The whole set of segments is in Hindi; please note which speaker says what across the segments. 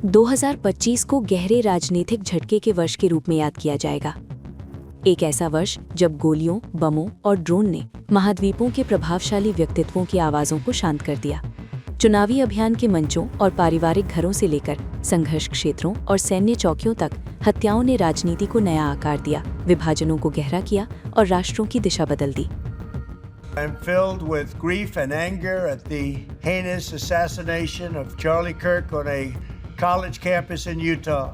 Speaker 1: 2025 को गहरे राजनीतिक झटके के वर्ष के रूप में याद किया जाएगा। एक ऐसा वर्ष जब गोलियों, बमों और ड्रोन ने महाद्वीपों के प्रभावशाली व्यक्तित्वों की आवाज़ों को शांत कर दिया। चुनावी अभियान के मंचों और पारिवारिक घरों से लेकर संघर्ष क्षेत्रों और सैन्य चौकियों तक हत्याओं ने राजनीति को नया आकार दिया, विभाजनों को गहरा किया और राष्ट्रों की दिशा बदल दी।
Speaker 2: I'm filled with grief and anger at the heinous assassination of Charlie Kirk on a college campus in Utah.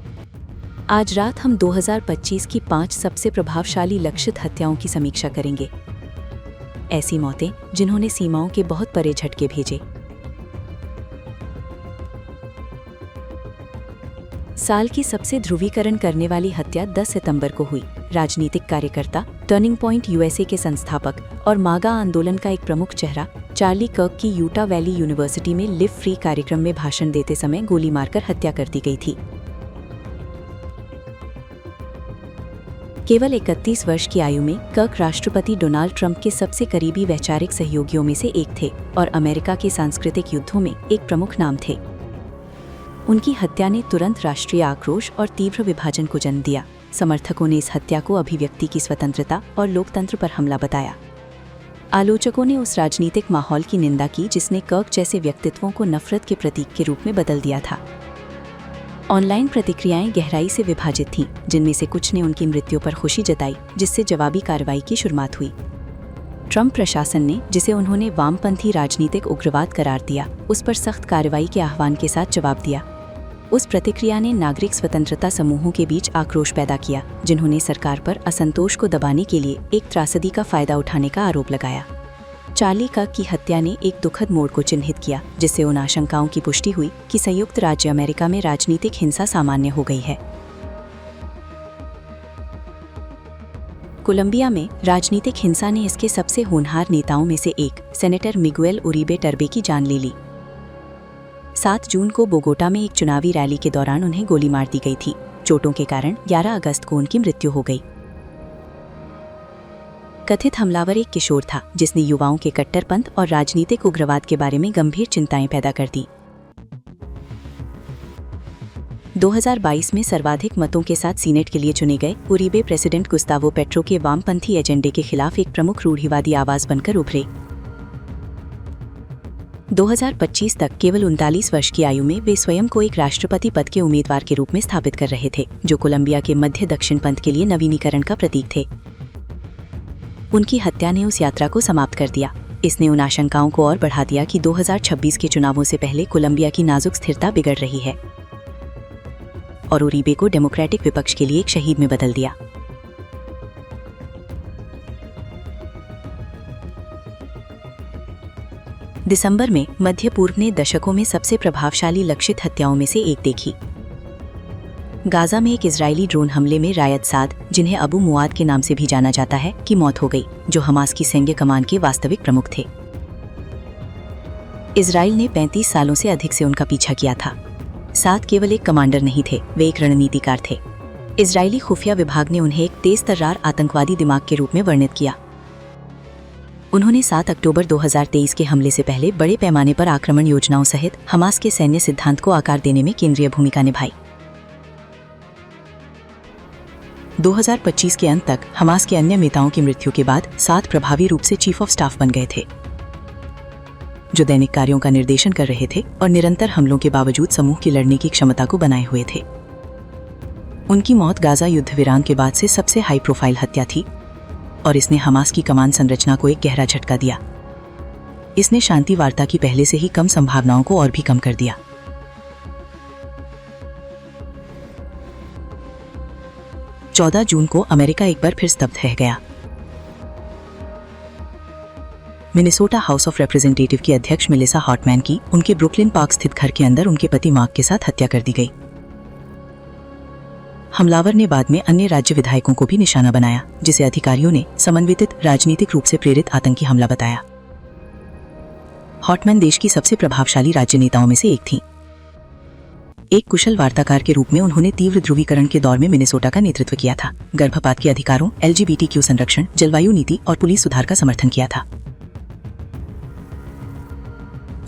Speaker 1: आज रात हम 2025 की 5 सबसे प्रभावशाली लक्षित हत्याओं की समीक्षा करेंगे। ऐसी मौतें जिन्होंने सीमाओं के बहुत परे झटके भेजे। साल की सबसे ध्रुवीकरण करने वाली हत्या 10 सितंबर को हुई। राजनीतिक कार्यकर्ता, टर्निंग पॉइंट यूएसए के संस्थापक और मागा आंदोलन का एक प्रमुख चेहरा चार्ली कर्क की यूटा वैली यूनिवर्सिटी में लिव फ्री कार्यक्रम में भाषण देते समय गोली मारकर हत्या कर दी गई थी। केवल 31 वर्ष की आयु में कर्क राष्ट्रपति डोनाल्ड ट्रंप के सबसे करीबी वैचारिक सहयोगियों में से एक थे और अमेरिका के सांस्कृतिक युद्धों में एक प्रमुख नाम थे। उनकी हत्या ने तुरंत राष्ट्रीय आक्रोश और तीव्र विभाजन को जन्म दिया। समर्थकों ने इस हत्या को अभिव्यक्ति की स्वतंत्रता और लोकतंत्र पर हमला बताया। आलोचकों ने उस राजनीतिक माहौल की निंदा की जिसने कर्क जैसे व्यक्तित्वों को नफरत के प्रतीक के रूप में बदल दिया था। ऑनलाइन प्रतिक्रियाएं गहराई से विभाजित थीं, जिनमें से कुछ ने उनकी मृत्यु पर खुशी जताई, जिससे जवाबी कार्रवाई की शुरुआत हुई। ट्रंप प्रशासन ने, जिसे उन्होंने वामपंथी राजनीतिक उग्रवाद करार दिया, उस पर सख्त कार्रवाई के आह्वान के साथ जवाब दिया। उस प्रतिक्रिया ने नागरिक स्वतंत्रता समूहों के बीच आक्रोश पैदा किया, जिन्होंने सरकार पर असंतोष को दबाने के लिए एक त्रासदी का फायदा उठाने का आरोप लगाया। चार्ली कर्क की हत्या ने एक दुखद मोड़ को चिन्हित किया, जिससे उन आशंकाओं की पुष्टि हुई कि संयुक्त राज्य अमेरिका में राजनीतिक हिंसा सामान्य हो गई है। कोलंबिया में राजनीतिक हिंसा ने इसके सबसे होनहार नेताओं में से एक, सेनेटर मिगुएल उरीबे टर्बे की जान ले ली। 7 जून को बोगोटा में एक चुनावी रैली के दौरान उन्हें गोली मार दी गई थी। चोटों के कारण 11 अगस्त को उनकी मृत्यु हो गई। कथित हमलावर एक किशोर था, जिसने युवाओं के कट्टरपंथ और राजनीतिक उग्रवाद के बारे में गंभीर चिंताएं पैदा कर दी। 2022 में सर्वाधिक मतों के साथ सीनेट के लिए चुने गए उरीबे प्रेसिडेंट गुस्तावो पेट्रो के वामपंथी एजेंडे के खिलाफ एक प्रमुख रूढ़िवादी आवाज बनकर उभरे। 2025 तक केवल 39 वर्ष की आयु में वे स्वयं को एक राष्ट्रपति पद के उम्मीदवार के रूप में स्थापित कर रहे थे, जो कोलंबिया के मध्य दक्षिण पंथ के लिए नवीनीकरण का प्रतीक थे। उनकी हत्या ने उस यात्रा को समाप्त कर दिया। इसने उन आशंकाओं को और बढ़ा दिया कि 2026 के चुनावों से पहले कोलंबिया की नाजुक स्थिरता बिगड़ रही है, और उरीबे को डेमोक्रेटिक विपक्ष के लिए एक शहीद में बदल दिया। दिसंबर में मध्य पूर्व ने दशकों में सबसे प्रभावशाली लक्षित हत्याओं में से एक देखी। गाजा में एक इजरायली ड्रोन हमले में रायद साद, जिन्हें अबू मुआद के नाम से भी जाना जाता है, की मौत हो गई, जो हमास की सैन्य कमान के वास्तविक प्रमुख थे। इजराइल ने 35 सालों से अधिक से उनका पीछा किया था। साद केवल एक कमांडर नहीं थे, वे एक रणनीतिकार थे। इजरायली खुफिया विभाग ने उन्हें एक तेज-तर्रार आतंकवादी दिमाग के रूप में वर्णित किया। उन्होंने 7 अक्टूबर 2023 के हमले से पहले बड़े पैमाने पर आक्रमण योजनाओं सहित हमास के सैन्य सिद्धांत को आकार देने में केंद्रीय भूमिका निभाई। 2025 के अंत तक हमास के अन्य नेताओं की मृत्यु के बाद साद प्रभावी रूप से चीफ ऑफ स्टाफ बन गए थे, जो दैनिक कार्यों का निर्देशन कर रहे थे और निरंतर हमलों के बावजूद समूह की लड़ने की क्षमता को बनाए हुए थे। उनकी मौत गाजा युद्ध विराम के बाद से सबसे हाई प्रोफाइल हत्या थी और इसने हमास की कमान संरचना को एक गहरा झटका दिया। इसने शांति वार्ता की पहले से ही कम संभावनाओं को और भी कम कर दिया। चौदह जून को अमेरिका एक बार फिर स्तब्ध रह गया। मिनेसोटा हाउस ऑफ रिप्रेजेंटेटिव की अध्यक्ष मेलिसा हॉटमैन की उनके ब्रुकलिन पार्क स्थित घर के अंदर उनके पति मार्क के साथ हत्या कर दी गई। हमलावर ने बाद में अन्य राज्य विधायकों को भी निशाना बनाया, जिसे अधिकारियों ने समन्वित राजनीतिक रूप से प्रेरित आतंकी हमला बताया। हॉटमैन देश की सबसे प्रभावशाली राज्य नेताओं में से एक थीं। एक कुशल वार्ताकार के रूप में उन्होंने तीव्र ध्रुवीकरण के दौर में मिनेसोटा का नेतृत्व किया था, गर्भपात के अधिकारों, LGBTQ संरक्षण, जलवायु नीति और पुलिस सुधार का समर्थन किया था।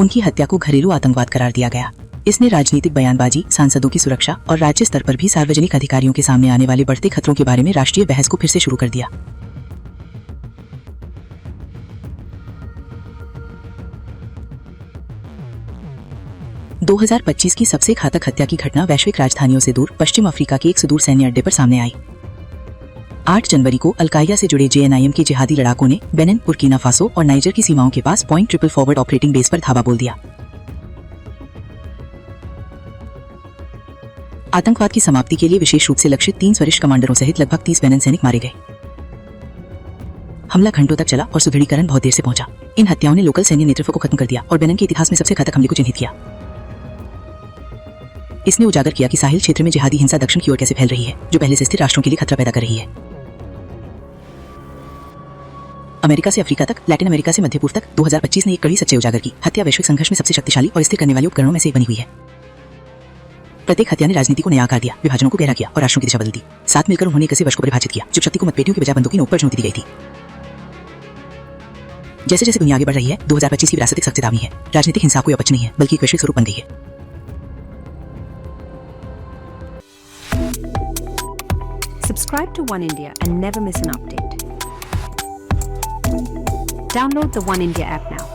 Speaker 1: उनकी हत्या को घरेलू आतंकवाद करार दिया गया। इसने राजनीतिक बयानबाजी, सांसदों की सुरक्षा और राज्य स्तर पर भी सार्वजनिक अधिकारियों के सामने आने वाले बढ़ते खतरों के बारे में राष्ट्रीय बहस को फिर से शुरू कर दिया। दो 2025 की सबसे घातक हत्या की घटना वैश्विक राजधानियों से दूर पश्चिम अफ्रीका के एक सुदूर सैन्य अड्डे पर सामने आई। 8 जनवरी को अल-कायदा से जुड़े JNIM के जिहादी लड़ाकों ने बेनिन, बुर्किना फासो और नाइजर की सीमाओं के पास point triple forward operating base पर धावा बोल दिया। आतंकवाद की समाप्ति के लिए विशेष रूप से लक्षित 3 वरिष्ठ कमांडरों सहित लगभग 30 बेनिन सैनिक मारे गए। हमला घंटों तक चला और सुदृढ़ीकरण बहुत देर से पहुंचा। इन हत्याओं ने लोकल सैन्य नेतृत्व को खत्म कर दिया और बेनिन के इतिहास में सबसे घातक हमले को चिन्हित किया। इसने उजागर किया कि साहिल क्षेत्र में जिहादी हिंसा दक्षिण की ओर कैसे फैल रही है, जो पहले से स्थिर राष्ट्रों के लिए खतरा पैदा कर रही है। अमेरिका से अफ्रीका तक, लैटिन अमेरिका से मध्य पूर्व तक 2025 ने एक कड़ी सच्चाई उजागर की। हत्या वैश्विक संघर्ष में सबसे शक्तिशाली और स्थिर करने वाले उपकरणों में से एक बनी हुई है। प्रत्येक हत्या ने राजनीति को नया आकार दिया, विभाजनों को गहरा किया और राष्ट्रों की दिशा बदल दी। साथ मिलकर उन्होंने एक ऐसे वर्ष को परिभाषित किया जब शक्ति को मतभेदों की बजाय बंदूक की नोक पर चुनौती दी गई थी। जैसे जैसे दुनिया आगे बढ़ रही है, 2025 की विरासत एक सख्त चेतावनी है। राजनीतिक हिंसा कोई अपच नहीं है, बल्कि एक वैश्विक स्वरूप बन गई है।
Speaker 3: Subscribe to One India and never miss an update. Download the One India app now.